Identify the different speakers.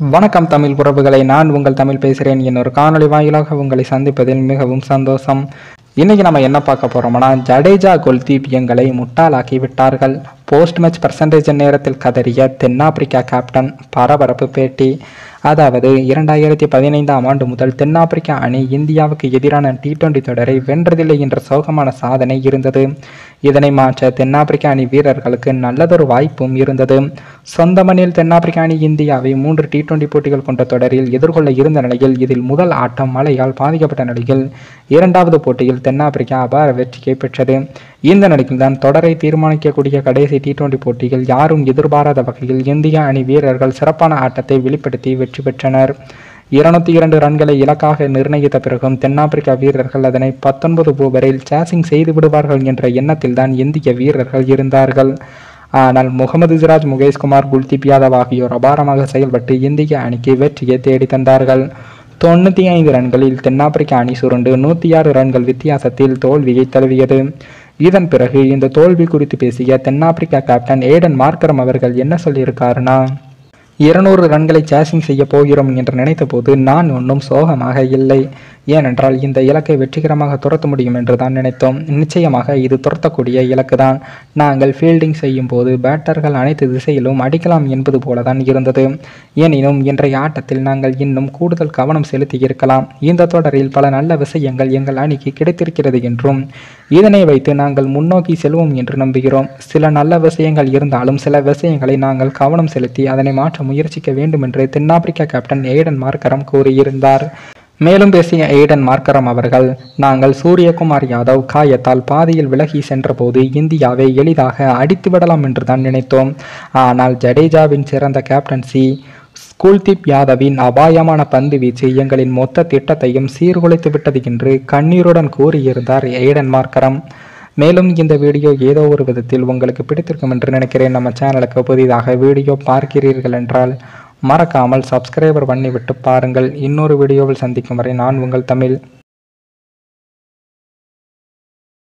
Speaker 1: வணக்கம் தமிழ் உறவுகளை, நான் உங்கள் தமிழ் பேசுகிறேன். இன்னொரு காணொளி வாயிலாக உங்களை சந்திப்பதில் மிகவும் சந்தோஷம். இன்னைக்கு நம்ம என்ன பார்க்க போறோம்னா, ஜடேஜா குல்தீப் எங்களை முட்டாளாக்கி விட்டார்கள். போஸ்ட் மேட்ச் பர்சன்டேஜ் நேரத்தில் கதறிய தென்னாப்பிரிக்கா கேப்டன் பரபரப்பு பேட்டி. அதாவது 2015ஆம் ஆண்டு முதல் தென்னாப்பிரிக்கா அணி இந்தியாவுக்கு எதிரான T20 தொடரை வென்றதில்லை என்ற சோகமான சாதனை இருந்தது. இதனை மாற்ற தென்னாப்பிரிக்கா அணி வீரர்களுக்கு நல்லதொரு வாய்ப்பும் இருந்தது. சொந்த மண்ணில் தென்னாப்பிரிக்கா அணி இந்தியாவை 3 T20 போட்டிகள் கொண்ட தொடரில் எதிர்கொள்ள இருந்த நிலையில் இதில் முதல் ஆட்டம் மழையால் பாதிக்கப்பட்ட நிலையில் இரண்டாவது போட்டியில் தென்னாப்பிரிக்கா அபார வெற்றியை பெற்றது. இந்த நிலையில் தான் தொடரை தீர்மானிக்கக்கூடிய கடைசி T20 போட்டியில் யாரும் எதிர்பாராத வகையில் இந்திய அணி வீரர்கள் சிறப்பான ஆட்டத்தை வெளிப்படுத்தி வெற்றி பெற்றனர். 202 ரன்களை இலக்காக நிர்ணயித்த பிறகும் தென்னாப்பிரிக்கா வீரர்கள் அதனை 19 ஓவரில் சேசிங் செய்து விடுவார்கள் என்ற எண்ணத்தில் தான் இந்திய வீரர்கள் இருந்தார்கள். ஆனால் முகமது சிராஜ், முகேஷ்குமார், குல்தீப் யாதவ் ஆகியோர் அபாரமாக செயல்பட்டு இந்திய அணிக்கு வெற்றியை தேடி தந்தார்கள். 95 ரன்களில் தென்னாப்பிரிக்கா அணி சுருண்டு 106 ரன்கள் வித்தியாசத்தில் தோல்வியை தழுவியது. இதன் பிறகு இந்த தோல்வி குறித்து பேசிய தென்னாப்பிரிக்கா கேப்டன் ஏடன் மார்க்கரம் அவர்கள் என்ன சொல்லியிருக்காருன்னா, 200 ரன்களை சேசிங் செய்ய போகிறோம் என்று நினைத்த போது நான் ஒன்றும் சோகமாக இல்லை. ஏனென்றால் இந்த இலக்கை வெற்றிகரமாக துரத்த முடியும் என்று தான் நினைத்தோம். நிச்சயமாக இது துரத்தக்கூடிய இலக்கு தான். நாங்கள் ஃபீல்டிங் செய்யும் போது பேட்டர்கள் அனைத்து திசையிலும் அடிக்கலாம் என்பது போலதான் இருந்தது. எனினும் இன்றைய ஆட்டத்தில் நாங்கள் இன்னும் கூடுதல் கவனம் செலுத்தி இருக்கலாம். இந்த தொடரில் பல நல்ல விஷயங்கள் எங்கள் அணிக்கு கிடைத்திருக்கிறது என்றும் இதனை வைத்து நாங்கள் முன்னோக்கி செல்வோம் என்று நம்புகிறோம். சில நல்ல விஷயங்கள் இருந்தாலும் சில விஷயங்களை நாங்கள் கவனம் செலுத்தி அதனை மாற்ற முயற்சிக்க வேண்டும் என்று தென்னாப்பிரிக்கா கேப்டன் ஏடன் மார்க்கரம் கூறியிருந்தார். மேலும் பேசிய ஏடன் மார்க்கரம் அவர்கள், நாங்கள் சூரியகுமார் யாதவ் காயத்தால் பாதியில் விலகி சென்றபோது இந்தியாவை எளிதாக அடித்து விடலாம் என்று தான் நினைத்தோம். ஆனால் ஜடேஜாவின் சிறந்த கேப்டன்சி, குல்தீப் யாதவின் அபாயமான பந்து வீச்சு எங்களின் மொத்த திட்டத்தையும் சீர்குலைத்து விட்டது என்று கண்ணீருடன் கூறியிருந்தார் ஏடன் மார்க்கரம். மேலும் இந்த வீடியோ ஏதோ ஒரு விதத்தில் உங்களுக்கு பிடித்திருக்கும் என்று நினைக்கிறேன். நம்ம சேனலுக்கு புதிதாக வீடியோ பார்க்கிறீர்கள் என்றால் மறக்காமல் சப்ஸ்கிரைபர் பண்ணிவிட்டு பாருங்கள். இன்னொரு வீடியோவில் சந்திக்கும் வரை நான் உங்கள் தமிழ்.